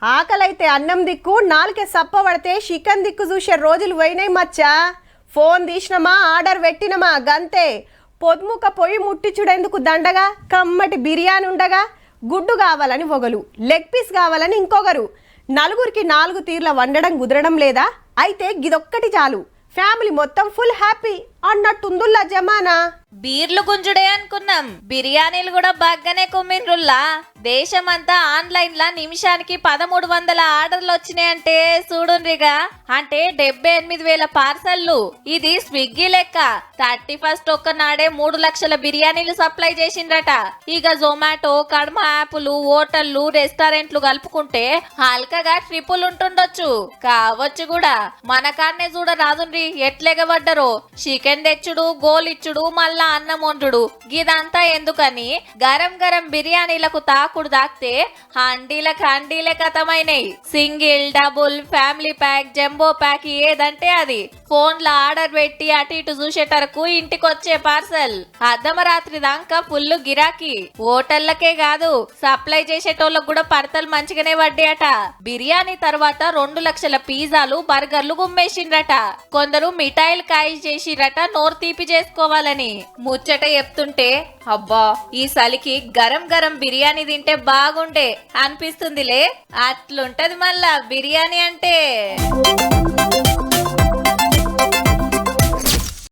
ఆకలైతే అన్నం దిక్కు నాలుకే సప్ప పడితే చికెన్ దిక్కు చూసే రోజులు పోయినాయి మచ్చా. ఫోన్ తీసినమా ఆర్డర్ పెట్టినమా గంతే. పొద్దుముక పొయ్యి ముట్టించుడెందుకు దండగా, కమ్మటి బిర్యానీ ఉండగా గుడ్డు కావాలని ఒకరు, లెగ్ పీస్ కావాలని ఇంకొకరు. నలుగురికి 4 తీర్ల వండడం కుదరడం లేదా? అయితే గిదొక్కటి చాలు, ఫ్యామిలీ మొత్తం ఫుల్ హ్యాపీ అన్నట్టుందుల్లా జమానా. బీర్లు గుంజుడే అనుకున్నాం, బిర్యానీలు కూడా బాగానే కుమ్మిన్రుల్లా. దేశమంతా ఆన్లైన్ లా నిమిషానికి 1300 ఆర్డర్లు వచ్చినాయంటే చూడుండ్రిగా. అంటే 78,000 పార్సల్లు. ఇది స్విగ్గీ లెక్క. 31st ఒక్కనాడే 3 లక్షల బిర్యానీలు సప్లై చేసిండ్రట. ఇక జొమాటో, కడమ యాప్లు, హోటళ్లు, రెస్టారెంట్లు కలుపుకుంటే హల్కగా ట్రిపుల్ ఉంటుండొచ్చు, కావచ్చు కూడా. మన కాడనే చూడ రాదుండ్రి ఎట్లెగబడ్డరో. చికెన్ తెచ్చుడు, గోలిచ్చుడు, మళ్ళా అన్నం వండుడు. గిదంతా ఎందుకని గరం గరం బిర్యానీలకు తాకుడు తాకితే హండీలే కథమైనాయి. Single, double, family pack, jumbo pack ఏదంటే అది. ఫోన్లో ఆర్డర్ పెట్టి అటు ఇటు చూసేటరకు ఇంటికొచ్చే పార్సల్. అర్ధమరాత్రి దాకా ఫుల్ గిరాకీ. హోటళ్లకే కాదు, సప్లై చేసేటోళ్ళకు కూడా పడతలు మంచిగానే పడ్డాయట. బిర్యానీ తర్వాత 2 లక్షల పిజ్జాలు, బర్గర్లు గుమ్మేసిండ్రట. కొందరు మిఠాయిలు కాయ చేసిరట నోరు తీపి చేసుకోవాలని. ముచ్చట చెప్తుంటే అబ్బా ఈ సలికి గరం గరం బిర్యానీ తింటే బాగుండే అనిపిస్తుందిలే. అట్లుంటది మళ్ళా బిర్యానీ అంటే.